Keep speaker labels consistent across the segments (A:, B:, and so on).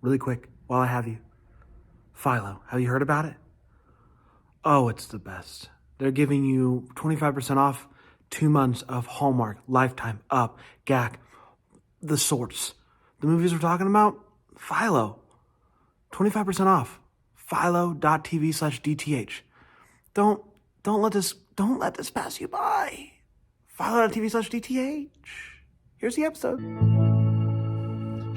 A: really quick, while I have you. Philo, have you heard about it? Oh, it's the best. They're giving you 25% off 2 months of Hallmark, Lifetime, Up, GAC, the sorts. The movies we're talking about? Philo. 25% off. Philo.tv/DTH. Don't don't let this pass you by. Philo.tv/DTH. Here's the episode.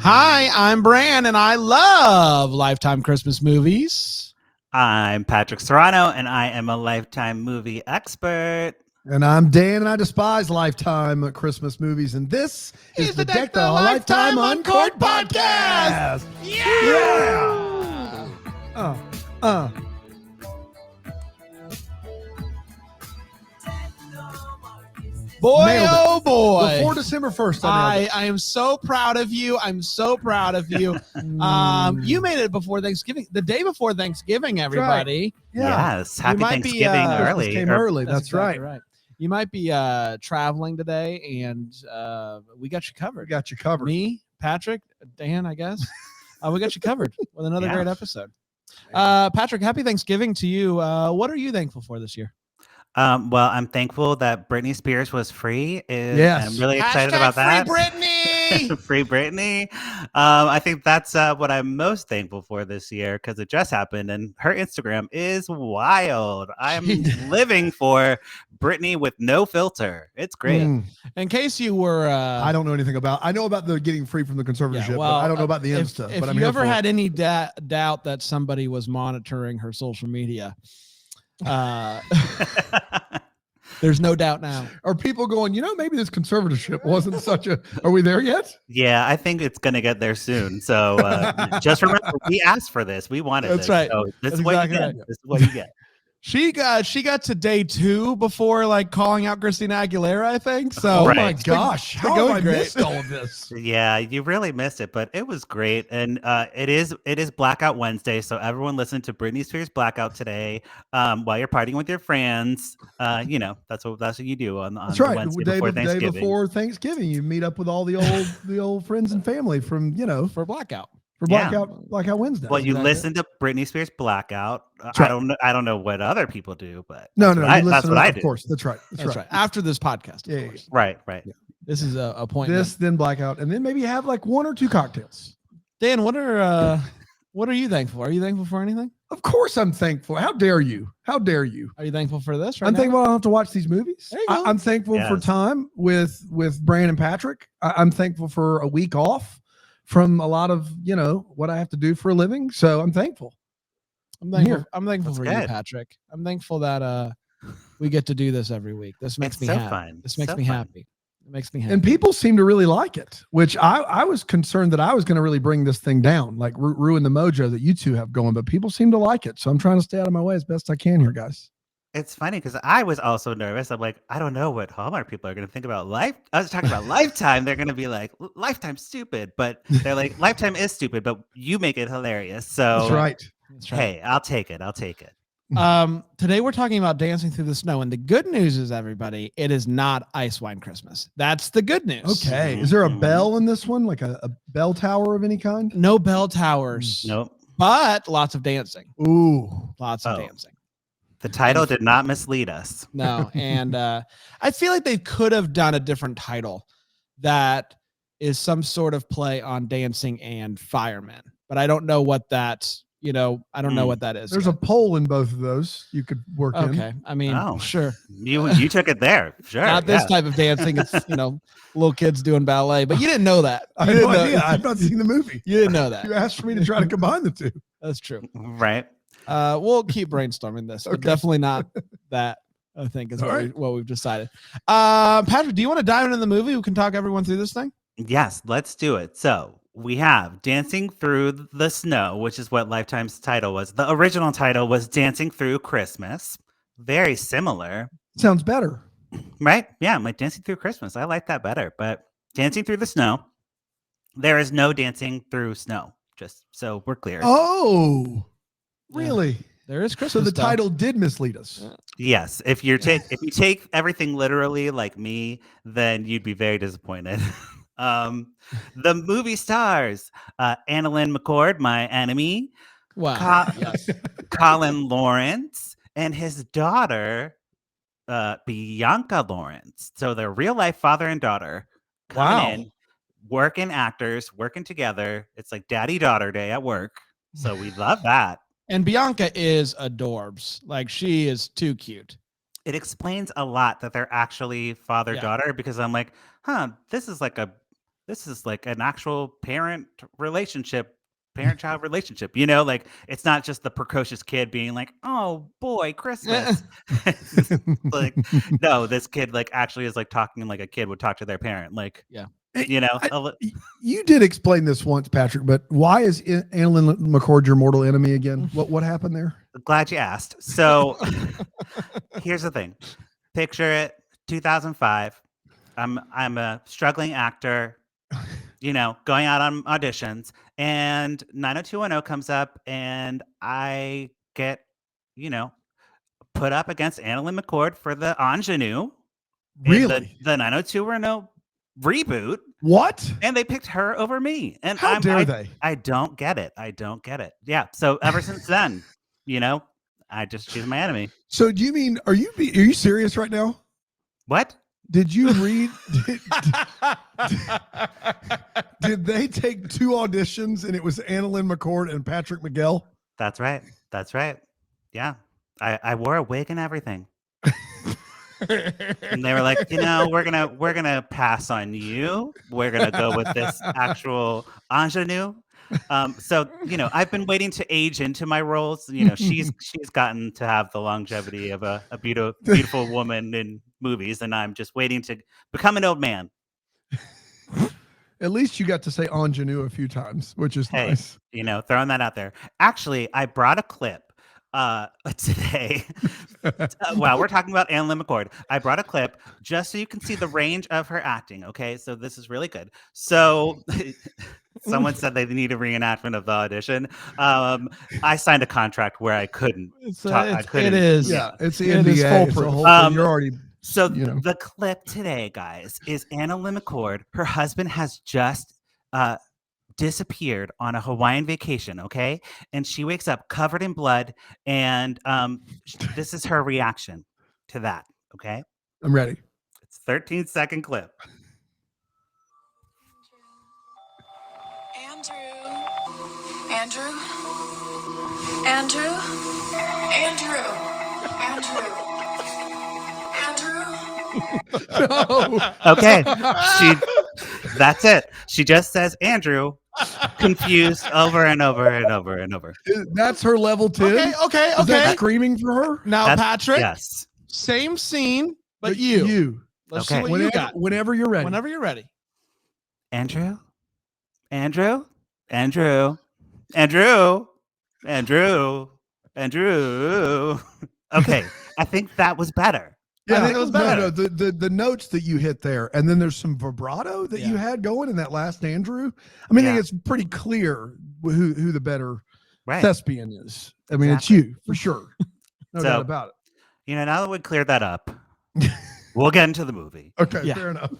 B: Hi, I'm Bran, and I love Lifetime Christmas movies.
C: I'm Patrick Serrano, and I am a Lifetime movie expert.
D: And I'm Dan, and I despise Lifetime Christmas movies. And this is the Deck the Lifetime Uncourt podcast. Yeah.
B: Boy,
D: Nailed it.
B: oh boy.
D: Before December 1st,
B: I am so proud of you. I'm so proud of you. You made it before Thanksgiving, the day before Thanksgiving, everybody.
D: Yeah.
C: Yes, happy
B: might be,
C: Thanksgiving
B: Christmas
C: early.
D: Came early. That's
B: exactly
D: right.
B: You might be traveling today, and we got you covered.
D: We got you covered.
B: Me, Patrick, Dan, I guess. We got you covered with another
C: Yeah.
B: great episode. Patrick, happy Thanksgiving to you. What are you thankful for this year?
C: Well, I'm thankful that Britney Spears was free.
D: Yes.
C: I'm really excited about that.
B: Free Britney!
C: Free Britney. I think that's what I'm most thankful for this year because it just happened, and her Instagram is wild. I'm living for Britney with no filter. It's great.
B: In case you were,
D: I don't know anything about. I know about the getting free from the conservatorship, but I don't know about the Insta.
B: If
D: but I'm
B: you
D: here
B: ever
D: for it.
B: had any doubt that somebody was monitoring her social media, there's no doubt now.
D: Are people going? Maybe this conservatorship wasn't such a. Are we there yet?
C: Yeah, I think it's gonna get there soon. So just remember, we asked for this. We wanted
B: That's
C: this.
B: right.
C: So this
B: That's
C: is what
B: exactly
C: you get.
B: right.
C: This is what you get.
B: She got to day 2 before calling out Christina Aguilera, I think. So
D: Oh
C: Right.
D: my
B: It's been-
D: gosh!
B: it's been
D: How have
B: going
D: I
B: great.
D: missed all of this?
C: Yeah, you really missed it, but it was great. And it is Blackout Wednesday, so everyone listen to Britney Spears Blackout today while you're partying with your friends. That's what you do on
D: That's
C: the
D: right.
C: Wednesday
D: The
C: before
D: day
C: Thanksgiving.
D: before Thanksgiving, you meet up with all the old friends and family from
B: for blackout.
D: for
C: Yeah.
D: Blackout Wednesday.
C: Well, you
B: Exactly.
C: listen to Britney Spears Blackout.
D: right.
C: I don't know what other people do, but
D: no,
C: that's
D: no,
C: what
D: you
C: I,
D: listen
C: that's
D: to
C: what
D: it,
C: I
D: of
C: do.
D: course. That's right.
B: That's right. After this podcast, of
D: Yeah, yeah,
B: course.
C: Right.
B: This is a appointment.
D: This, then Blackout, and then maybe you have like 1 or 2 cocktails.
B: Dan, what are you thankful for? Are you thankful for anything?
D: Of course, I'm thankful. How dare you? How dare you?
B: Are you thankful for this? Right
D: I'm
B: now?
D: thankful I don't have to watch these movies.
B: There you go.
D: I'm thankful for
C: Yes.
D: time with Bran and Patrick. I'm thankful for a week off from a lot of what I have to do for a living. So I'm thankful.
B: I'm thankful.
D: Here.
B: I'm thankful
C: That's
B: for you,
C: good.
B: Patrick. I'm thankful that we get to do this every week. This makes
C: It's
B: me
C: so
B: happy.
C: fun.
B: This makes
C: So
B: me
C: fun.
B: happy. It makes me happy.
D: And people seem to really like it, which I was concerned that I was going to really bring this thing down, like ruin the mojo that you two have going. But people seem to like it, so I'm trying to stay out of my way as best I can here, guys.
C: It's funny because I was also nervous. I'm like, I don't know what Hallmark people are going to think about life. I was talking about Lifetime. They're going to be like, Lifetime's stupid, but they're like, Lifetime is stupid, but you make it hilarious. So
D: That's right.
B: That's right.
C: hey, I'll take it.
B: Today we're talking about Dancing Through the Snow, and the good news is, everybody, it is not Ice Wine Christmas. That's the good news.
D: Okay. Is there a bell in this one, like a bell tower of any kind?
B: No bell towers.
C: Nope.
B: But lots of dancing.
D: Ooh.
B: Lots of
C: Oh.
B: dancing.
C: The title did not mislead us.
B: No, and I feel like they could have done a different title that is some sort of play on dancing and firemen, but I don't know what that. I don't know what that is.
D: There's a poll in both of those you could work in.
B: okay. I mean,
C: Oh.
B: sure.
C: You took it there. Sure.
B: Not this
C: yeah.
B: type of dancing. It's little kids doing ballet, but you didn't know that.
D: I
B: You
D: have no
B: didn't know-
D: idea. I've not seen the movie.
B: You didn't know
D: You
B: that.
D: asked for me to try to combine the two.
B: That's true.
C: Right.
B: We'll keep brainstorming this, but
D: Okay.
B: definitely not that. I think is
D: All right.
B: what we've decided. Patrick, do you want to dive into the movie? We can talk everyone through this thing.
C: Yes, let's do it. So we have Dancing Through the Snow, which is what Lifetime's title was. The original title was Dancing Through Christmas. Very similar,
D: Sounds better.
C: right? Yeah, like Dancing Through Christmas. I like that better. But Dancing Through the Snow, there is no dancing through snow. Just so we're clear.
D: Oh,
B: Yeah.
D: really?
B: There is Christmas.
D: So the
B: stuff.
D: title did mislead us.
C: Yes, if you take everything literally like me, then you'd be very disappointed. The movie stars Annalyn McCord, my enemy,
B: Wow.
C: Co-
B: Yes.
C: Colin Lawrence, and his daughter, Bianca Lawrence. So they're real life father and daughter coming
D: Wow.
C: in, working actors, working together. It's like daddy daughter day at work. So we love that.
B: And Bianca is adorbs. Like she is too cute.
C: It explains a lot that they're actually father daughter because I'm like, this is like an actual parent child relationship, like it's not just the precocious kid being like, oh boy, Christmas. Like, no, this kid like actually is like talking like a kid would talk to their parent. Like,
B: Yeah.
D: You did explain this once, Patrick, but why is Annalyn McCord your mortal enemy again? What happened there?
C: Glad you asked. So here's the thing. Picture it, 2005. I'm a struggling actor, going out on auditions, and 90210 comes up, and I get, put up against Annalyn McCord for the ingenue.
D: Really?
C: The 90210 reboot.
D: What?
C: And they picked her over me. And
D: How dare they?
C: I don't get it. Yeah. So ever since then, she's my enemy.
D: So do you mean, are you serious right now?
C: What?
D: Did you read? Did they take 2 auditions and it was Annalyn McCord and Patrick Miguel?
C: That's right. Yeah. I wore a wig and everything. And they were like, we're gonna pass on you. We're gonna go with this actual ingenue. So I've been waiting to age into my roles. She's gotten to have the longevity of a beautiful woman in movies, and I'm just waiting to become an old man.
D: At least you got to say ingenue a few times, which is nice.
C: Throwing that out there. Actually, I brought a clip today. Wow, we're talking about Annalyn McCord. I brought a clip just so you can see the range of her acting. Okay, so this is really good. So someone said they need a reenactment of the audition. I signed a contract where I couldn't.
B: It is.
D: Yeah, it's the
B: It is
D: NDA. It's a
B: foolproof.
D: whole thing. You're already.
C: So the clip today, guys, is Annalyn McCord. Her husband has just disappeared on a Hawaiian vacation, okay? And she wakes up covered in blood, and this is her reaction to that, okay?
D: I'm ready.
C: It's a 13-second clip.
D: No.
C: Okay, that's it. She just says Andrew, confused over and over and over and over.
D: That's her level 10.
B: Okay.
D: Is that screaming for her?
B: Now, Patrick,
C: Yes.
B: same scene, but you. Let's see
C: Okay.
B: what you got.
D: Whenever you're ready.
B: Whenever you're ready.
C: Andrew. Okay, I think that was better.
D: Yeah,
B: I think it was better.
D: No, the notes that you hit there, and then there's some vibrato that you had going in that last Andrew. I mean, I think it's pretty clear who the better thespian is. I mean, It's you for sure. No doubt about it.
C: Now that we cleared that up, we'll get into the movie.
D: Okay, fair enough.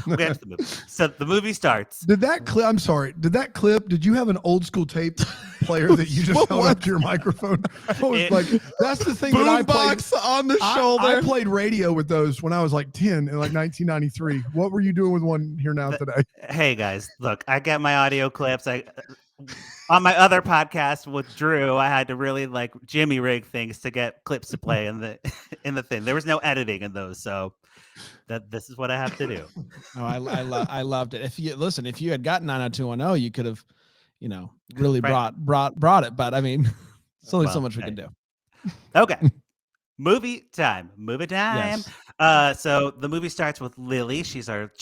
C: We'll get into the movie. So the movie starts.
D: Did that clip? I'm sorry. Did that clip? Did you have an old school tape player that you just held up to your microphone? That's the thing that I played
B: on the shoulder.
D: I played radio with those when I was like 10 in like 1993. What were you doing with one here now today?
C: Hey guys, look, I get my audio clips. On my other podcast with Drew, I had to really like Jimmy rig things to get clips to play in the thing. There was no editing in those, so this is what I have to do.
B: Oh, I loved it. If you had gotten 90210, you could have, really brought it. But I mean, it's only so much we can do.
C: Okay. Movie time.
B: Yes.
C: So the movie starts with Lily. She's our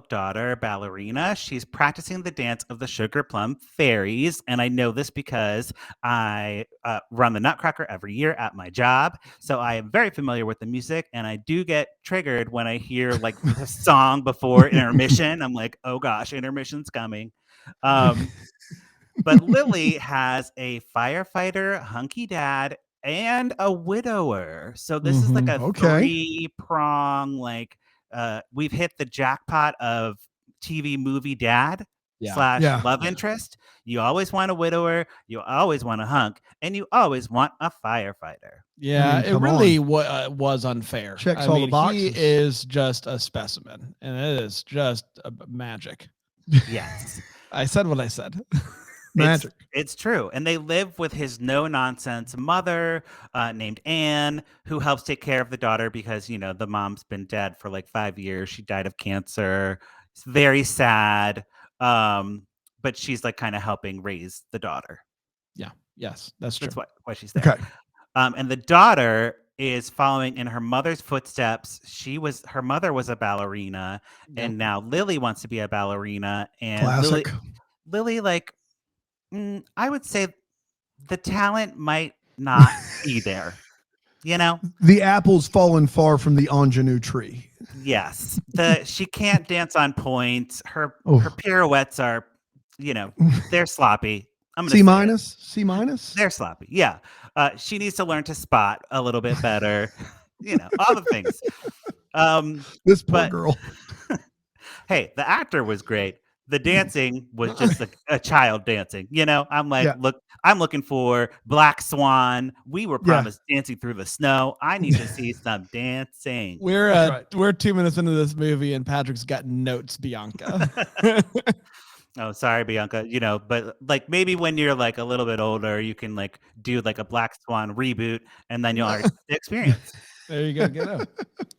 C: daughter, ballerina. She's practicing the dance of the Sugar Plum Fairies. And I know this because I run the Nutcracker every year at my job. So I am very familiar with the music. And I do get triggered when I hear like the song before intermission. I'm like, oh gosh, intermission's coming. But Lily has a firefighter, hunky dad, and a widower. So this is like a 3-prong, like we've hit the jackpot of TV movie dad
B: Yeah.
D: Yeah.
C: love interest. You always want a widower, you always want a hunk, and you always want a firefighter.
B: Yeah,
D: mean,
B: it
D: come
B: really was unfair.
D: Checks
B: I
D: all the
B: mean,
D: boxes.
B: he is just a specimen, and it is just magic.
C: Yes.
B: I said what I said.
D: Magic.
C: It's true. And they live with his no-nonsense mother named Anne, who helps take care of the daughter because, you know, the mom's been dead for like 5 years. She died of cancer. It's very sad. But she's like kind of helping raise the daughter.
B: Yeah. Yes, that's true.
C: That's why she's there.
D: Okay.
C: And the daughter is following in her mother's footsteps. Her mother was a ballerina, and now Lily wants to be a ballerina. And
D: Classic.
C: Lily, like, I would say the talent might not be there. You know,
D: The apple's fallen far from the ingenue tree.
C: yes, she can't dance on point. Her pirouettes are, you know, they're sloppy. I'm gonna
D: C minus.
C: They're sloppy. Yeah. She needs to learn to spot a little bit better. You know, all the things.
D: This poor girl.
C: Hey, the actor was great. The dancing was just a child dancing. You know, I'm like, look, I'm looking for Black Swan. We were promised dancing through the snow. I need to see some dancing.
B: We're 2 minutes into this movie, and Patrick's got notes, Bianca.
C: Oh, sorry, Bianca. You know, but like maybe when you're like a little bit older, you can like do like a Black Swan reboot, and then you'll experience.
B: There you go. Get out.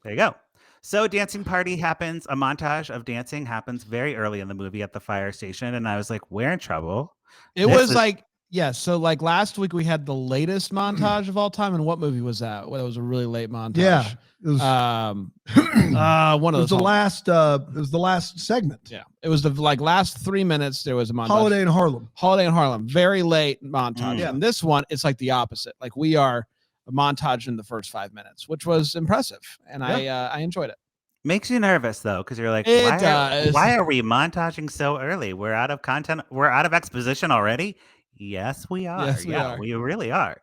C: There you go. So dancing party happens. A montage of dancing happens very early in the movie at the fire station, and I was like, "We're in trouble."
B: So like last week we had the latest montage of all time, and what movie was that? Well, it was a really late montage.
D: Yeah. It was,
B: one of those.
D: It was the last segment.
B: Yeah, it was the last 3 minutes. There was a montage.
D: Holiday in Harlem.
B: Very late montage. And this one, it's like the opposite. Like we are a montage in the first 5 minutes, which was impressive, and I enjoyed it.
C: Makes you nervous though, because you're like, why are we montaging so early? We're out of content. We're out of exposition already. Yes, we are.
B: Yes, we are.
C: We really are.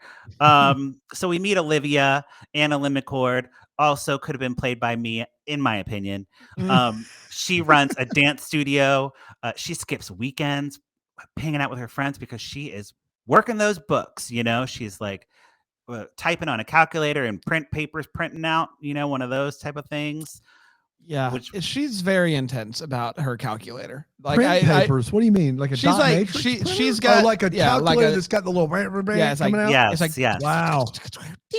C: So we meet Olivia. Anna Lynn McCord also could have been played by me, in my opinion. She runs a dance studio. She skips weekends, hanging out with her friends because she is working those books. You know, she's like typing on a calculator and printing out, you know, one of those type of things.
B: Yeah, she's very intense about her calculator. Like
D: print papers. What do you mean? Like a dot
B: like
D: matrix?
B: She's got
D: like a calculator that's got the little coming out.
C: Yes,
B: it's like,
C: yes.
D: Wow.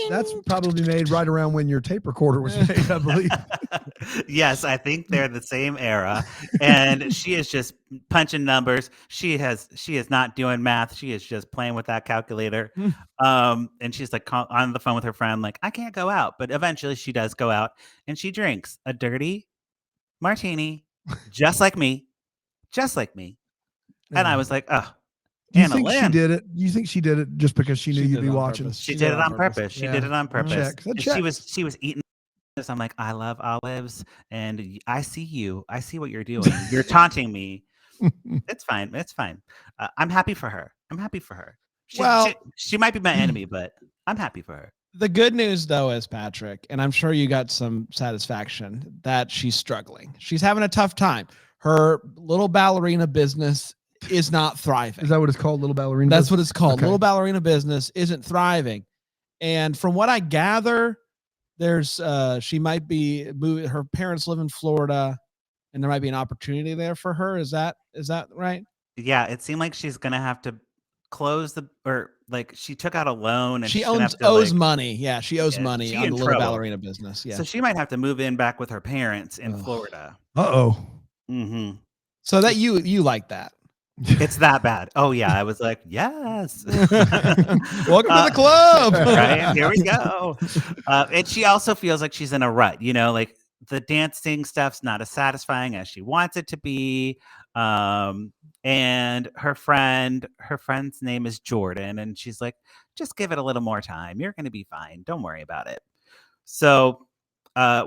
D: That's probably made right around when your tape recorder was made, I believe.
C: Yes, I think they're the same era. And she is just punching numbers. She is not doing math. She is just playing with that calculator. And she's like on the phone with her friend, like, I can't go out. But eventually she does go out and she drinks a dirty martini, just like me. Just like me. And I was like, oh.
D: Do you think she did it? You think she did it just because she knew you'd be watching?
C: She did it on purpose. She did it on purpose.
D: She
C: was eating this. I'm like, I love olives, and I see you. I see what you're doing. You're taunting me. It's fine. It's fine. I'm happy for her. She might be my enemy, but I'm happy for her.
B: The good news, though, is Patrick, and I'm sure you got some satisfaction that she's struggling. She's having a tough time. Her little ballerina business is not thriving.
D: Is that what it's called? Little ballerina?
B: That's what it's called. Okay. Little ballerina business isn't thriving. And from what I gather, there's she might be moving. Her parents live in Florida, and there might be an opportunity there for her. Is that right?
C: Yeah, it seemed like she's gonna have to close she took out a loan and
B: she owes money. Yeah, she owes money on the little ballerina business. Yeah.
C: So she might have to move in back with her parents in Florida.
B: Mm-hmm. So that you like that.
C: It's that bad. Oh yeah, I was like, yes.
B: Welcome to the club.
C: Right, here we go. And she also feels like she's in a rut, you know, like the dancing stuff's not as satisfying as she wants it to be. And her friend's name is Jordan, and she's like, just give it a little more time. You're gonna be fine. Don't worry about it. So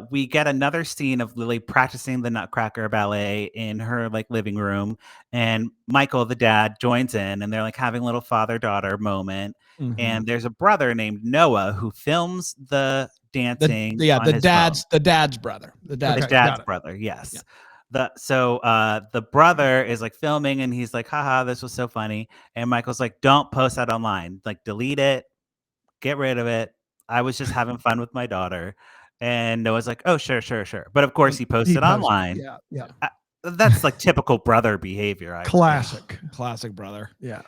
C: we get another scene of Lily practicing the Nutcracker ballet in her like living room, and Michael, the dad, joins in, and they're like having a little father-daughter moment. Mm-hmm. And there's a brother named Noah who films the dancing.
B: The dad's brother.
C: The dad's brother. Yes. The brother is like filming and he's like, haha, this was so funny. And Michael's like, don't post that online. Like, delete it, get rid of it. I was just having fun with my daughter. And Noah's like, oh, sure. But of course he posted online.
D: Yeah.
C: That's like typical brother behavior.
D: Classic
B: brother.
D: Yeah.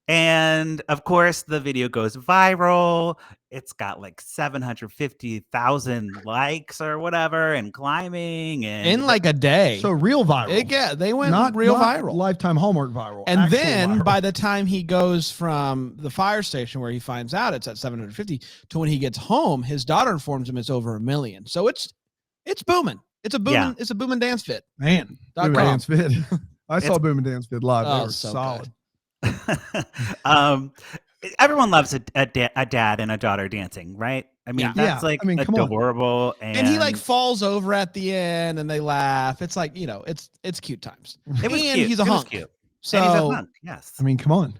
C: And of course, the video goes viral. It's got like 750,000 likes or whatever, and climbing, and
B: in like a day.
D: So real viral.
B: They went not viral.
D: Lifetime Hallmark viral.
B: And then by the time he goes from the fire station where he finds out it's at 750 to when he gets home, his daughter informs him it's over 1 million. So it's booming. It's a booming. It's a booming dance fit.
D: Man, booming dance fit. I saw Boom and Dance Fit live. They were so solid.
C: Everyone loves a dad and a daughter dancing, right? I mean, that's like adorable.
B: And he like falls over at the end, and they laugh. It's like, it's cute times.
C: It was cute.
B: He's a hunk.
C: Cute.
B: So
C: and he's a hunk. Yes.
D: I mean, come on.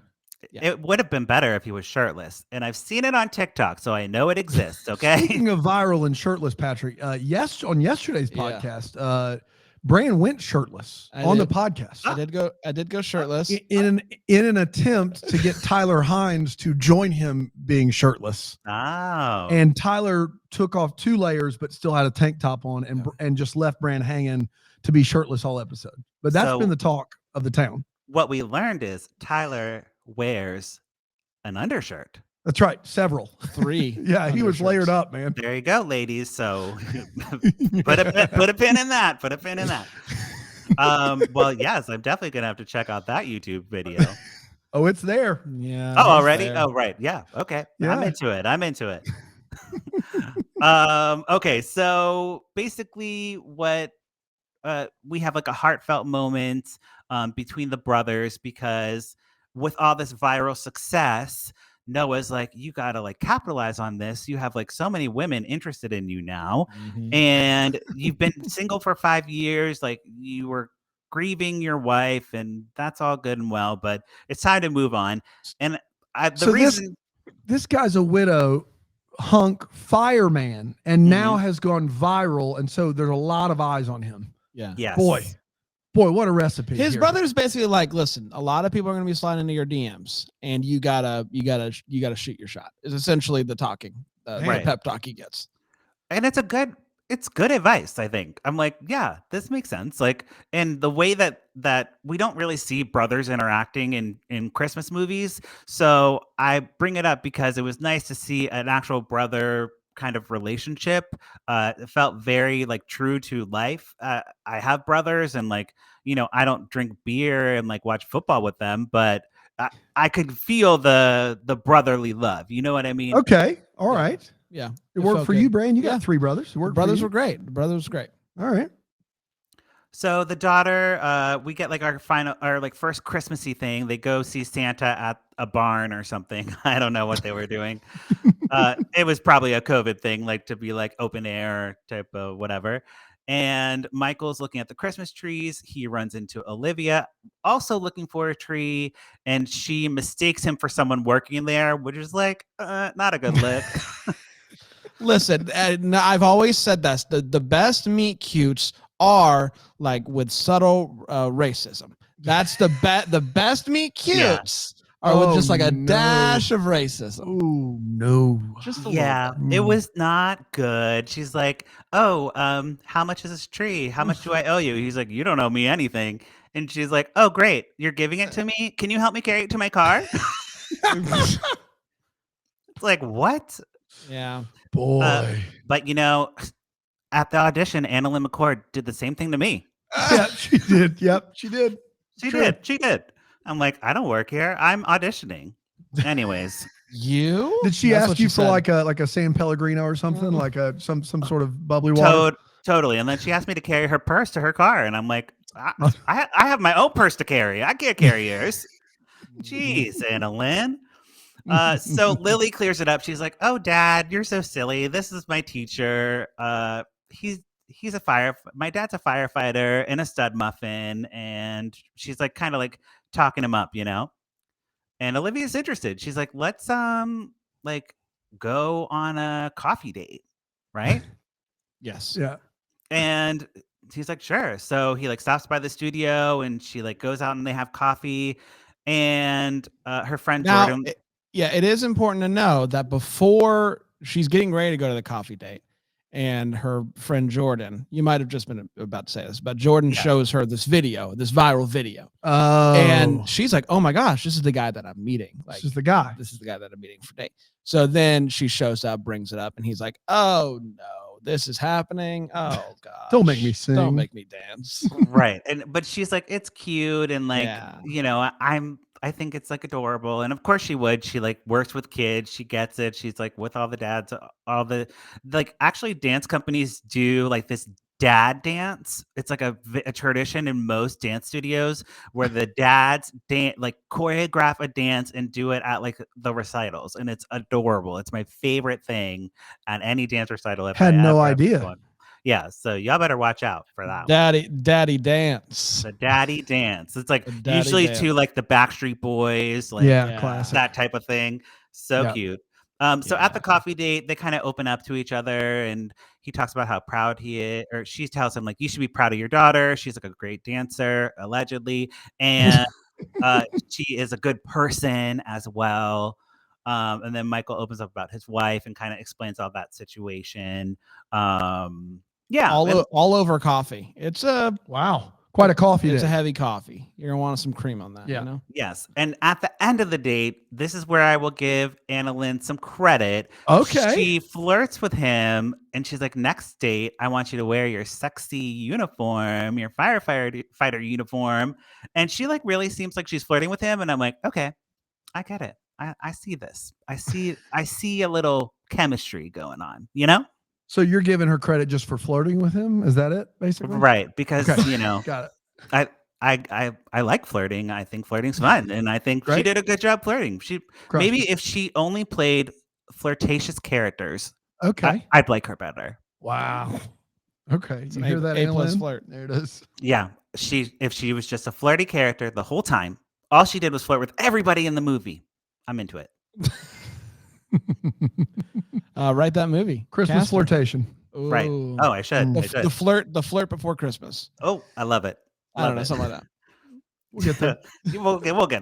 C: It would have been better if he was shirtless, and I've seen it on TikTok, so I know it exists. Okay.
D: Speaking of viral and shirtless, Patrick, on yesterday's podcast, Bran went shirtless on the podcast.
B: I did go shirtless
D: in an attempt to get Tyler Hines to join him being shirtless.
C: Oh.
D: And Tyler took off 2 layers, but still had a tank top on, and just left Bran hanging to be shirtless all episode. But that's been the talk of the town.
C: What we learned is Tyler wears an undershirt.
D: That's right. Several.
B: 3.
D: Yeah, he was layered up, man.
C: There you go, ladies. So put a pin in that. Put a pin in that. Well, yes, I'm definitely going to have to check out that YouTube video.
D: Oh, it's there.
B: Yeah.
C: Oh, already? There. Oh, right. Yeah. Okay. Yeah. I'm into it. Okay. So basically what we have like a heartfelt moment between the brothers, because with all this viral success, Noah's like, you got to like capitalize on this. You have like so many women interested in you now. Mm-hmm. And you've been single for 5 years. Like, you were grieving your wife, and that's all good and well, but it's time to move on. And
D: this guy's a widow hunk fireman, and now has gone viral. And so there's a lot of eyes on him.
B: Yeah.
C: Yes.
D: Boy, what a recipe.
B: His brother's basically like, listen, a lot of people are going to be sliding into your DMs, and you gotta shoot your shot. Is essentially the talking, the pep talk he gets.
C: And it's good advice, I think. I'm like, yeah, this makes sense. Like, and the way that we don't really see brothers interacting in Christmas movies. So I bring it up because it was nice to see an actual brother kind of relationship. It felt very like true to life. I have brothers, and like, I don't drink beer and like watch football with them, but I could feel the brotherly love. You know what I mean?
D: Okay. All right.
B: Yeah.
D: It worked for you, Bran. You got 3 brothers.
B: The brothers were great. The brothers was great.
D: All right.
C: So the daughter, we get like our first Christmassy thing. They go see Santa at a barn or something. I don't know what they were doing. It was probably a COVID thing, like to be like open air type of whatever. And Michael's looking at the Christmas trees. He runs into Olivia, also looking for a tree, and she mistakes him for someone working there, which is like not a good look.
B: Listen, I've always said this: the best meet cutes are like with subtle racism. That's the best meet cutes are with just like a dash of racism.
D: Oh no.
B: Just a
C: little. It was not good. She's like, oh, how much is this tree? How much do I owe you? He's like, you don't owe me anything. And she's like, oh, great. You're giving it to me? Can you help me carry it to my car? It's like, what?
B: Yeah.
D: Boy.
C: But at the audition, AnnaLynne McCord did the same thing to me.
D: Yeah, she did. Yep, she did.
C: She did. I'm like, I don't work here. I'm auditioning. Anyways.
D: Did she ask you for like a San Pellegrino or something? Like some sort of bubbly water?
C: Totally. And then she asked me to carry her purse to her car. And I'm like, I have my own purse to carry. I can't carry yours. Jeez, AnnaLynne. So Lily clears it up. She's like, oh, Dad, you're so silly. This is my teacher. He's my dad's a firefighter and a stud muffin. And she's like, kind of like talking him up, and Olivia's interested. She's like, let's like go on a coffee date. Right.
B: Yes.
D: Yeah.
C: And he's like, sure. So he like stops by the studio and she like goes out and they have coffee. And her friend
B: Now,
C: Jordan.
B: it is important to know that before she's getting ready to go to the coffee date, and her friend Jordan, you might have just been about to say this, but Jordan shows her this viral video.
D: Oh.
B: And she's like, oh my gosh, this is the guy that I'm meeting. Like,
D: this is the guy
B: that I'm meeting for date. So then she shows up, brings it up, and he's like, oh no, this is happening. Oh god.
D: Don't make me sing.
B: Don't make me dance.
C: Right. But she's like, it's cute. And like, I think it's like adorable. And of course she would. She like works with kids. She gets it. She's like with all the dads, actually dance companies do like this dad dance. It's like a tradition in most dance studios where the dads choreograph a dance and do it at like the recitals. And it's adorable. It's my favorite thing at any dance recital.
D: Had no idea.
C: Yeah, so y'all better watch out for that.
B: Daddy dance.
C: The daddy dance. It's like usually to like the Backstreet Boys, like
D: classic.
C: that type of thing. So cute. So at the coffee date, they kind of open up to each other, and he talks about how proud he is, or she tells him like, you should be proud of your daughter. She's like a great dancer, allegedly, and she is a good person as well. And then Michael opens up about his wife and kind of explains all that situation.
B: All over coffee. It's
D: quite a coffee.
B: It's a heavy coffee. You're gonna want some cream on that.
D: Yeah.
B: You know?
C: Yes. And at the end of the date, this is where I will give Annalyn some credit.
D: Okay.
C: She flirts with him and she's like, next date, I want you to wear your sexy uniform, your fighter uniform. And she like really seems like she's flirting with him. And I'm like, okay, I get it. I see this. I see a little chemistry going on, you know?
D: So you're giving her credit just for flirting with him? Is that it, basically?
C: Right, because
D: got it.
C: I like flirting. I think flirting's fun, and I think she did a good job flirting. Maybe if she only played flirtatious characters, I'd like her better.
D: Wow. Okay, you hear that?
B: A+ flirt.
D: There it is.
C: Yeah, if she was just a flirty character the whole time, all she did was flirt with everybody in the movie, I'm into it.
B: Write that movie.
D: Christmas flirtation.
B: Ooh.
C: Right. Oh, I should.
B: The flirt before Christmas.
C: Oh, I love it.
B: I don't know, something like that.
D: We'll get there.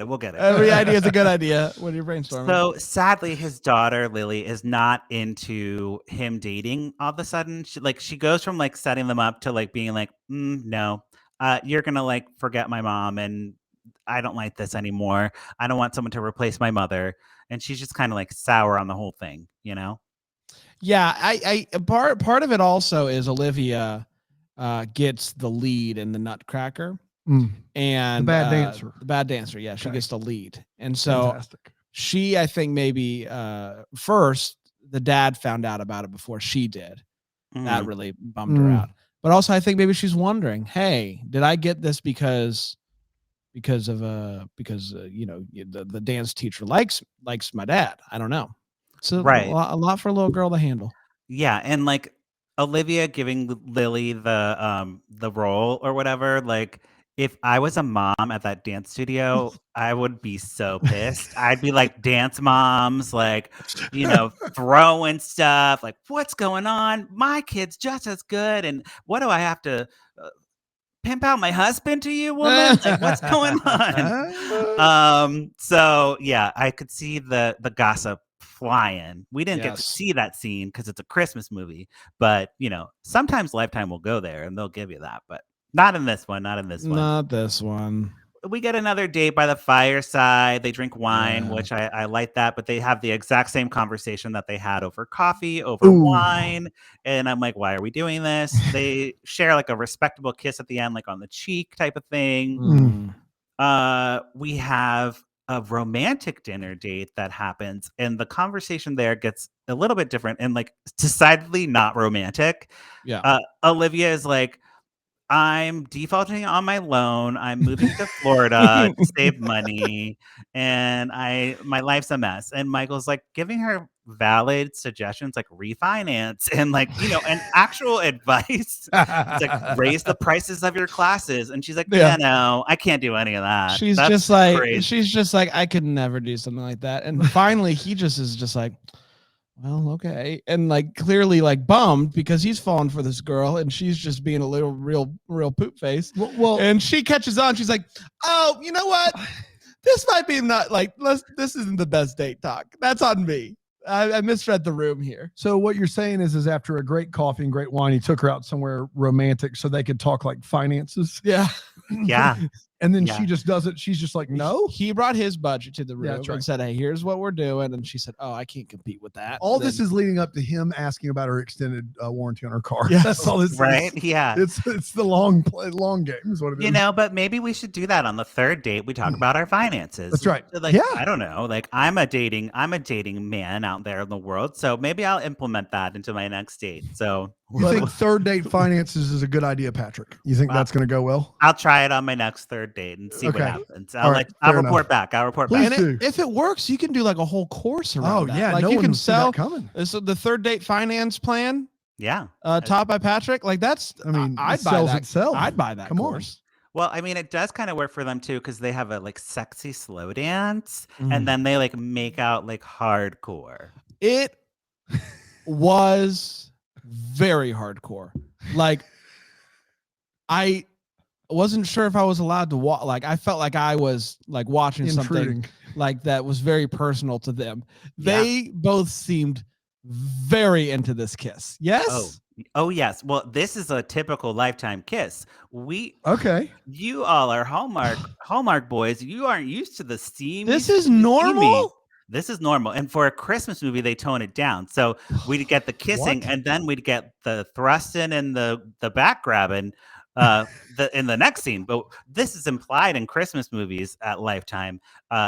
C: We'll get it.
B: Every idea is a good idea when you're brainstorming.
C: So sadly, his daughter Lily is not into him dating. All of a sudden, she goes from like setting them up to like being like, no, you're gonna like forget my mom, and I don't like this anymore. I don't want someone to replace my mother. And she's just kind of like sour on the whole thing, you know?
B: Yeah, I part of it also is Olivia gets the lead in the Nutcracker, and
D: the bad dancer.
B: The bad dancer, yeah, she gets the lead, and so she, I think maybe first the dad found out about it before she did. That really bummed her out. But also, I think maybe she's wondering, hey, did I get this because the dance teacher likes my dad? I don't know. It's a lot for a little girl to handle.
C: Yeah, and like Olivia giving Lily the role or whatever, like if I was a mom at that dance studio, I would be so pissed. I'd be like, dance moms, like, throwing stuff, like, what's going on? My kid's just as good, and what do I have to pimp out my husband to you, woman? Like, what's going on? So yeah, I could see the gossip flying. We didn't get to see that scene because it's a Christmas movie, but sometimes Lifetime will go there and they'll give you that, but not in this one. Not
B: this one.
C: We get another date by the fireside. They drink wine, which I like that, but they have the exact same conversation that they had over coffee, over wine. And I'm like, why are we doing this? They share like a respectable kiss at the end, like on the cheek type of thing. We have a romantic dinner date that happens, and the conversation there gets a little bit different and like decidedly not romantic.
B: Yeah.
C: Olivia is like, I'm defaulting on my loan. I'm moving to Florida to save money, and my life's a mess. And Michael's like giving her valid suggestions, like refinance and like and actual advice. It's like raise the prices of your classes, and she's like, yeah, no, I can't do any of that.
B: She's just like, I could never do something like that. And finally, he just is just like, well, okay. And like clearly like bummed because he's falling for this girl and she's just being a little real poop face.
D: Well,
B: And she catches on. She's like, oh, you know what? This might be not like, this isn't the best date talk. That's on me. I misread the room here.
D: so what you're saying is after a great coffee and great wine, he took her out somewhere romantic so they could talk like finances.
B: Yeah.
C: Yeah.
D: And then
C: Yeah.
D: she just does it. She's just like, no.
B: He brought his budget to the room
D: that's right.
B: and said, hey, here's what we're doing. And she said, oh, I can't compete with that.
D: All
B: Then-
D: this is leading up to him asking about her extended warranty on her car.
B: Yes.
D: That's all this
C: Right.
D: is.
C: Yeah.
D: It's the long game is what it is.
C: You know, but maybe we should do that on the third date. We talk about our finances.
D: That's right.
C: So, like,
D: Yeah.
C: I don't know. Like, I'm a dating man out there in the world. So maybe I'll implement that into my next date. So
D: You think third date finances is a good idea, Patrick? You think that's going to go well?
C: I'll try it on my next third date and see what
D: Okay.
C: happens.
D: All right,
C: I'll
D: fair
C: report
D: enough.
C: back. I'll report
D: Please
C: back.
B: And
D: do.
B: if it works, you can do like a whole course around
D: Oh
B: that.
D: yeah,
B: Like
D: no
B: you
D: one
B: can
D: will see that
B: sell
D: coming.
B: so the third date finance plan,
C: Yeah.
B: taught by Patrick. Like that's,
D: I mean,
B: I'd
D: it
B: buy
D: sells
B: that.
D: itself.
B: I'd buy that
D: Come on.
B: course.
C: Well, I mean, it does kind of work for them too because they have a like sexy slow dance
B: Mm.
C: and then they like make out like hardcore.
B: It was very hardcore. Like I wasn't sure if I was allowed to watch. Like I felt like I was like watching something
D: Intruding.
B: like that was very personal to them.
C: Yeah.
B: They both seemed very into this kiss. Yes.
C: Oh yes. Well, this is a typical Lifetime kiss.
D: Okay.
C: You all are Hallmark boys. You aren't used to the steamy.
B: This is
C: steamy.
B: normal.
C: This is normal. And for a Christmas movie, they tone it down. So we'd get the kissing,
D: What?
C: and then we'd get the thrusting and the back grabbing in the next scene. But this is implied in Christmas movies at Lifetime,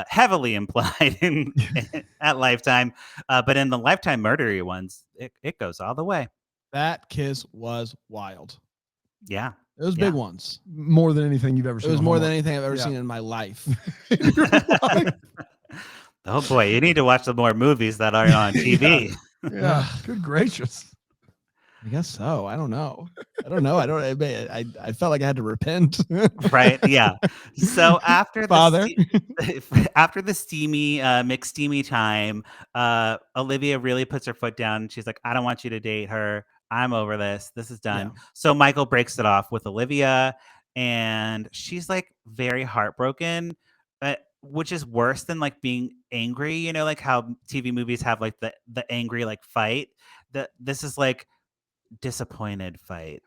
C: heavily implied at Lifetime. But in the Lifetime murdery ones, it goes all the way.
B: That kiss was wild.
C: Yeah.
B: It was
C: Yeah.
B: big ones.
D: More than anything you've ever
B: It
D: seen.
B: was
D: on
B: more than
D: Hallmark.
B: anything I've ever
D: Yeah.
B: seen in my life.
C: Oh boy, you need to watch some more movies that are on TV.
D: Yeah. Good gracious.
B: I guess so. I don't know. I felt like I had to repent.
C: Right? Yeah. So after
B: Father.
C: after the steamy McSteamy time, Olivia really puts her foot down and she's like, I don't want you to date her. I'm over this. This is done.
B: Yeah.
C: So Michael breaks it off with Olivia and she's like very heartbroken, which is worse than like being angry, you know, like how TV movies have like the angry like fight. This is like disappointed fight.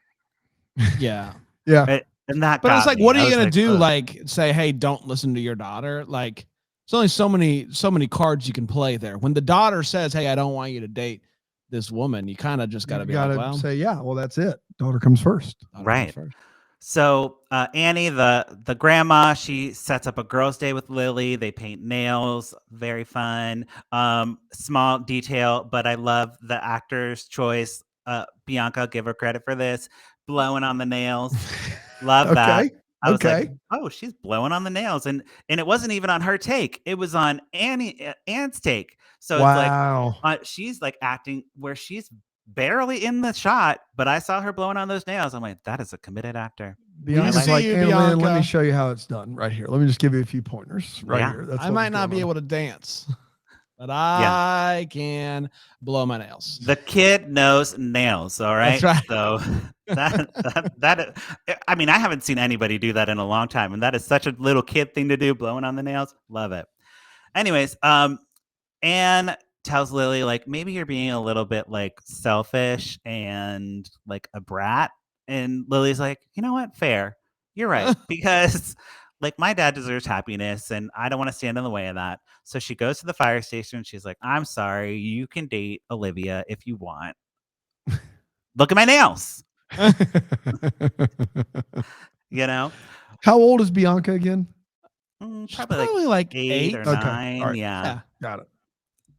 B: Yeah.
D: Yeah.
C: And that
B: But it's
C: got
B: like,
C: me.
B: what are
C: I
B: you
C: was
B: gonna
C: like,
B: do?
C: ugh.
B: Like, say, hey, don't listen to your daughter. Like, there's only so many cards you can play there. When the daughter says, "Hey, I don't want you to date this woman," you kind of just got to be like, well,
D: say, yeah, well, that's it. Daughter comes first.
B: daughter comes
C: Right.
B: first.
C: So Annie, the grandma, she sets up a girls' day with Lily. They paint nails, very fun. Small detail, but I love the actor's choice. Bianca, give her credit for this. Blowing on the nails, love that.
D: Okay.
C: I was
D: Okay.
C: like, oh, she's blowing on the nails, and it wasn't even on her take. It was on Anne's take. So
D: Wow.
C: it's like she's like acting where she's barely in the shot, but I saw her blowing on those nails. I'm like, that is a committed actor.
D: Bianca's
B: see
D: like,
B: you,
D: "Hey, Lynn, let me
B: Bianca."
D: show you how it's done right here. Let me just give you a few pointers right
C: Yeah.
D: here. That's
B: I might not be able to dance, but I can blow my nails.
C: The kid knows nails. All right.
B: That's right.
C: So that I mean, I haven't seen anybody do that in a long time, and that is such a little kid thing to do, blowing on the nails. Love it. Anyways, Anne tells Lily like maybe you're being a little bit like selfish and like a brat, and Lily's like, you know what, fair, you're right, because like my dad deserves happiness and I don't want to stand in the way of that. So she goes to the fire station. She's like, I'm sorry, you can date Olivia if you want. Look at my nails, you know.
D: How old is Bianca again?
B: She's
C: Probably like
B: like
C: 8 or
D: Okay,
C: 9.
D: all right.
C: Yeah.
B: Yeah.
D: Got it.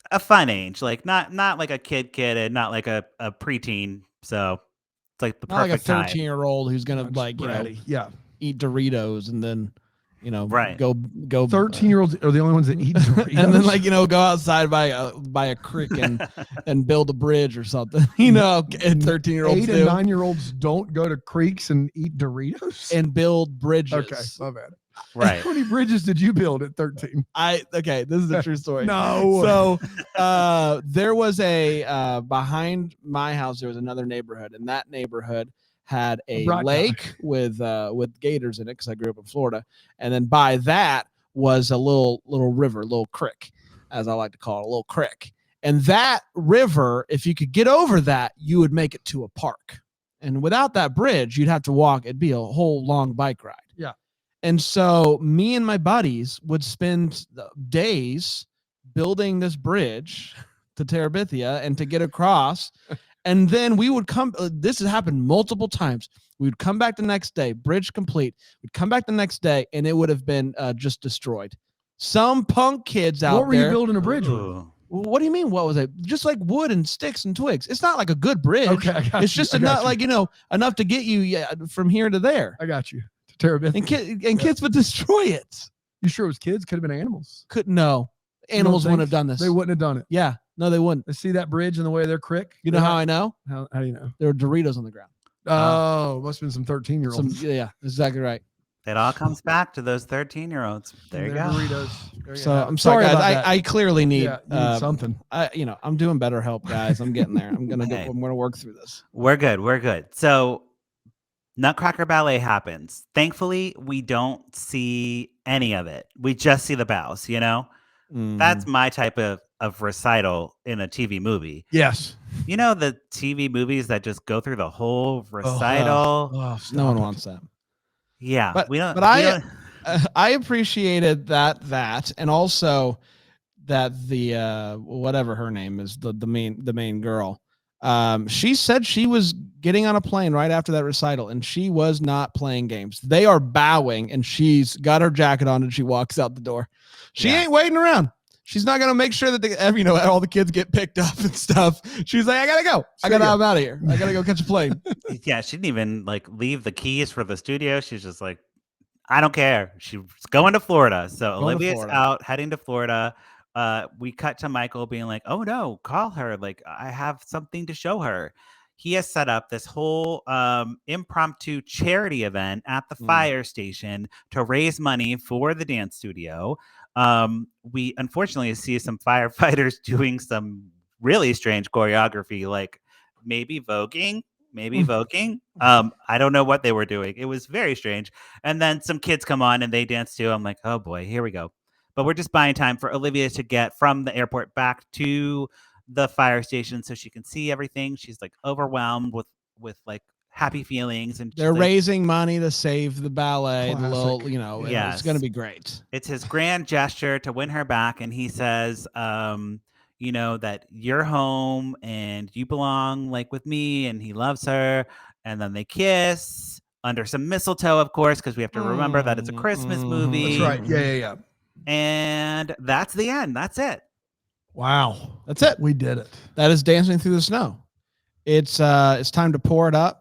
C: A fun age, like not like a kid and not like a preteen. So it's like the
B: Not like a
C: perfect time.
B: 13-year-old who's gonna
D: Just
B: like
D: bratty. Yeah.
B: eat Doritos and then
C: Right.
B: go
D: 13-year-olds are the only ones that eat Doritos.
B: and then like go outside by a creek and build a bridge or something. And 13-year-olds
D: 8
B: do
D: and 9-year-olds don't go to creeks and eat Doritos.
B: and build bridges.
D: Okay, my bad.
C: Right.
D: How many bridges did you build at 13?
B: Okay, this is a true story.
D: No.
B: So there was behind my house, there was another neighborhood, and that neighborhood had a lake with gators in it because I grew up in Florida. And then by that was a little river, little creek, as I like to call it, a little creek. And that river, if you could get over that, you would make it to a park. And without that bridge, you'd have to walk. It'd be a whole long bike ride.
D: Yeah.
B: And so me and my buddies would spend days building this bridge to Terabithia and to get across. And then we would come, this has happened multiple times. We would come back the next day, bridge complete. We'd come back the next day and it would have been just destroyed. Some punk kids out there.
D: What were you building a bridge with?
B: What do you mean? What was it? Just like wood and sticks and twigs. It's not like a good bridge.
D: Okay,
B: it's just enough, like, enough to get you from here to there.
D: I got you. To Terabithia.
B: And kids would destroy it.
D: You sure it was kids? Could have been animals.
B: No. Animals wouldn't have done this.
D: They wouldn't have done it.
B: Yeah. No, they wouldn't.
D: They see that bridge in the way of their creek.
B: You know how I know?
D: How do you know?
B: There were Doritos on the ground.
D: Oh, must have been some 13-year-olds.
B: Yeah, exactly right.
C: It all comes back to those 13-year-olds. There you go.
D: Doritos.
B: So I'm sorry, guys. I clearly need
D: something.
B: I'm doing better help, guys. I'm getting there. I'm gonna work through this.
C: We're good. So Nutcracker Ballet happens. Thankfully, we don't see any of it. We just see the bows, That's my type of recital in a TV movie.
D: Yes.
C: The TV movies that just go through the whole recital.
B: No one wants that.
C: Yeah,
B: but I appreciated that, and also that the whatever her name is, the main girl. She said she was getting on a plane right after that recital, and she was not playing games. They are bowing, and she's got her jacket on, and she walks out the door. She ain't waiting around. She's not gonna make sure that all the kids get picked up and stuff. She's like, I gotta go. I'm out of here. I gotta go catch a plane.
C: Yeah, she didn't even leave the keys for the studio. She's just like, I don't care. She's going to Florida. So Olivia's out heading to Florida. We cut to Michael being like, oh no, call her. Like, I have something to show her. He has set up this whole impromptu charity event at the fire station to raise money for the dance studio. We unfortunately see some firefighters doing some really strange choreography, like maybe voguing. I don't know what they were doing. It was very strange. And then some kids come on and they dance too. I'm like, oh boy, here we go. But we're just buying time for Olivia to get from the airport back to the fire station so she can see everything. She's like overwhelmed with like happy feelings, and
B: they're raising money to save the ballet. It's going to be great.
C: It's his grand gesture to win her back, and he says, that you're home and you belong with me, and he loves her, and then they kiss under some mistletoe, of course, because we have to remember that it's a Christmas movie.
D: That's right. Yeah.
C: And that's the end. That's it.
D: Wow,
B: that's it.
D: We did it.
B: That is Dancing Through the Snow. It's time to pour it up.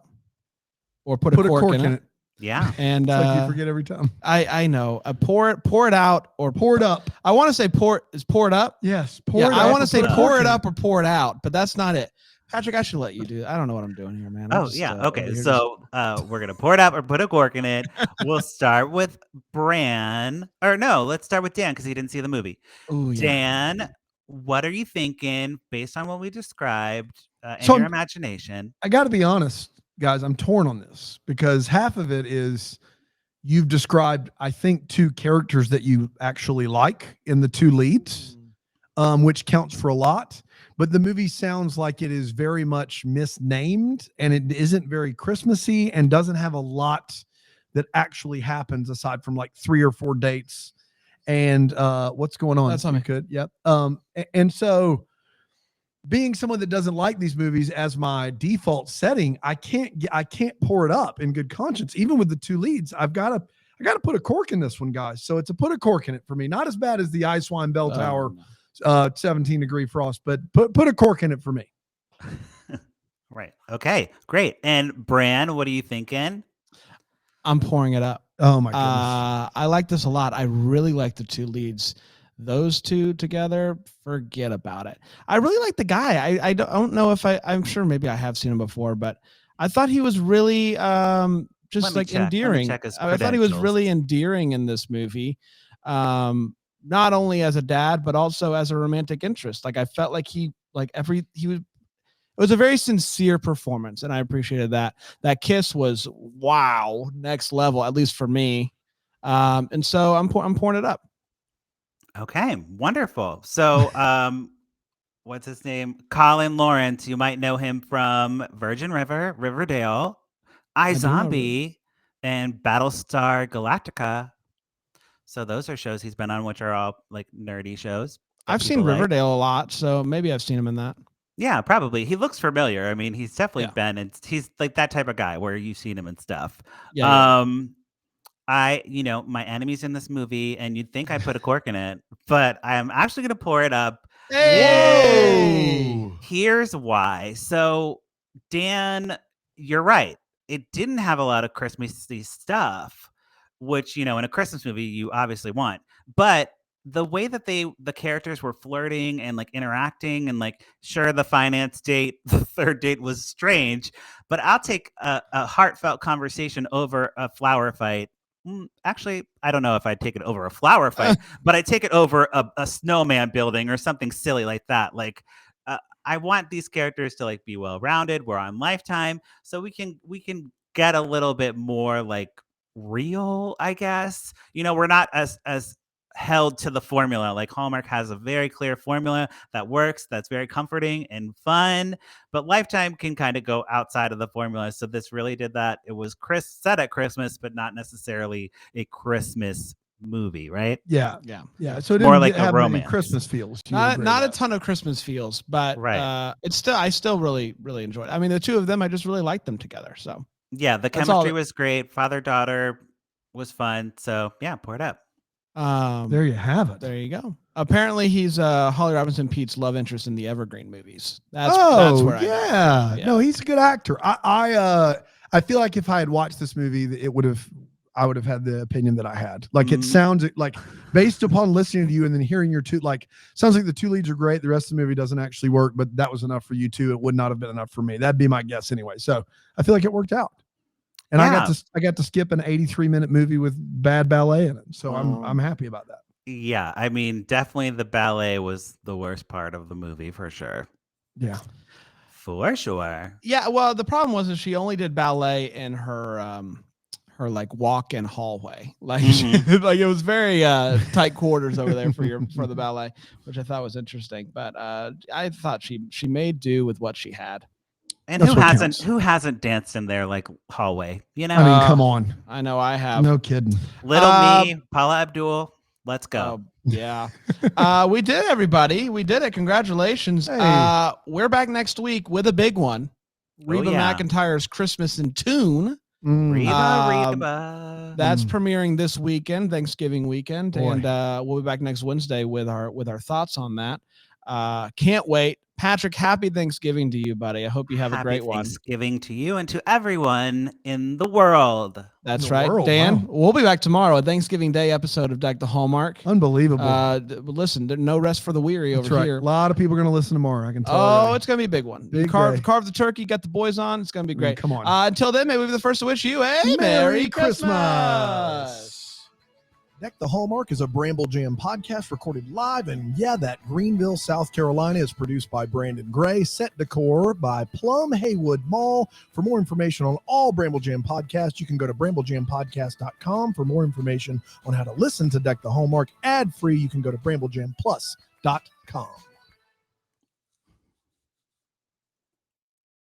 B: Or put a cork in it.
C: Yeah.
B: And
D: it's like you forget every time.
B: I know. Pour it out or
D: pour it up.
B: I want to say pour it up.
D: Yes. Pour it up.
B: I want to say pour it up or pour it out, but that's not it. Patrick, I should let you do it. I don't know what I'm doing here, man.
C: Okay. So we're gonna pour it up or put a cork in it. We'll start with Bran. Or no, let's start with Dan because he didn't see the movie.
B: Ooh, yeah.
C: Dan, what are you thinking based on what we described in your imagination?
D: I got to be honest, guys, I'm torn on this because half of it is you've described, I think, two characters that you actually like in the two leads, which counts for a lot. But the movie sounds like it is very much misnamed and it isn't very Christmassy and doesn't have a lot that actually happens aside from like 3 or 4 dates. And what's going on?
B: That's something
D: good. Yep. And so being someone that doesn't like these movies as my default setting, I can't pour it up in good conscience. Even with the two leads, I got to put a cork in this one, guys. So it's a put a cork in it for me. Not as bad as the Ice Wine Bell Tower 17-degree frost, but put a cork in it for me.
C: Right. Okay, great. And Bran, what are you thinking?
B: I'm pouring it up.
D: Oh my goodness.
B: I like this a lot. I really like the two leads. Those two together, forget about it. I really like the guy. I don't know if I'm sure maybe I have seen him before, but I thought he was really just
C: Let me
B: endearing.
C: check his
B: I thought he was
C: credentials.
B: really endearing in this movie. Not only as a dad, but also as a romantic interest. Like I felt like it was a very sincere performance, and I appreciated that. That kiss was wow, next level, at least for me. And so I'm pouring it up.
C: Okay, wonderful. So, what's his name? Colin Lawrence. You might know him from Virgin River, Riverdale, iZombie, and Battlestar Galactica. So those are shows he's been on, which are all like nerdy shows.
B: I've seen Riverdale a lot, so maybe I've seen him in that.
C: Yeah, probably. He looks familiar. I mean, he's definitely been, and he's like that type of guy where you've seen him and stuff.
B: Yeah.
C: My enemy's in this movie, and you'd think I put a cork in it, but I'm actually going to pour it up.
D: Hey!
C: Here's why. So, Dan, you're right. It didn't have a lot of Christmassy stuff, which, in a Christmas movie, you obviously want. But the way that the characters were flirting and like interacting and like, sure, the finance date, the third date was strange, but I'll take a heartfelt conversation over a flower fight. Actually, I don't know if I'd take it over a flower fight, but I'd take it over a snowman building or something silly like that. Like, I want these characters to like be well-rounded. We're on Lifetime, so we can get a little bit more like real, I guess. We're not as held to the formula. Like Hallmark has a very clear formula that works, that's very comforting and fun, but Lifetime can kind of go outside of the formula. So this really did that. It was set at Christmas, but not necessarily a Christmas movie, right?
D: Yeah. So it
C: more
D: didn't
C: like
D: have
C: a
D: many
C: romance.
D: Christmas feels.
B: Not a ton of Christmas feels, but
C: right.
B: I still really, really enjoyed it. I mean, the two of them, I just really liked them together. So
C: yeah, the chemistry was great. Father-daughter was fun. So yeah, pour it up.
D: There you have it.
B: There you go. Apparently, he's Holly Robinson Pete's love interest in the Evergreen movies. That's where I know.
D: No, he's a good actor. I feel like if I had watched this movie, I would have had the opinion that I had. Like it sounds like, based upon listening to you and then hearing your two, like sounds like the two leads are great. The rest of the movie doesn't actually work, but that was enough for you too. It would not have been enough for me. That'd be my guess anyway. So I feel like it worked out. And I got to skip an 83-minute movie with bad ballet in it. So I'm happy about that.
C: Yeah, I mean, definitely the ballet was the worst part of the movie for sure.
D: Yeah.
C: For sure.
B: Yeah, well, the problem was that she only did ballet in her like walk-in hallway. Like like it was very tight quarters over there for the ballet, which I thought was interesting. But I thought she made do with what she had.
C: And who hasn't danced in their like hallway?
D: I mean, come on.
B: I know I have.
D: No kidding.
C: Little me, Paula Abdul. Let's go.
B: Yeah. We did, everybody. We did it. Congratulations.
D: Hey.
B: We're back next week with a big one. Reba McEntire's Christmas in Tune.
C: Reba.
B: That's premiering this weekend, Thanksgiving weekend. Boy. And we'll be back next Wednesday with our thoughts on that. Can't wait. Patrick, happy Thanksgiving to you, buddy. I hope you have a great one.
C: Thanksgiving to you and to everyone in the world.
B: That's right, Dan. Wow. We'll be back tomorrow, a Thanksgiving Day episode of Deck the Hallmark.
D: Unbelievable.
B: Listen, no rest for the weary over here.
D: A lot of people are going to listen tomorrow. I can tell.
B: It's going to be a big one. Carve the turkey, got the boys on. It's going to be great.
D: Come on.
B: Until then, may we be the first to wish you a Merry Christmas.
E: Deck the Hallmark is a Bramble Jam podcast recorded live in, that Greenville, South Carolina. Is produced by Brandon Gray. Set decor by Plum Haywood Mall. For more information on all Bramble Jam podcasts, you can go to bramblejampodcast.com. For more information on how to listen to Deck the Hallmark ad-free, you can go to bramblejamplus.com.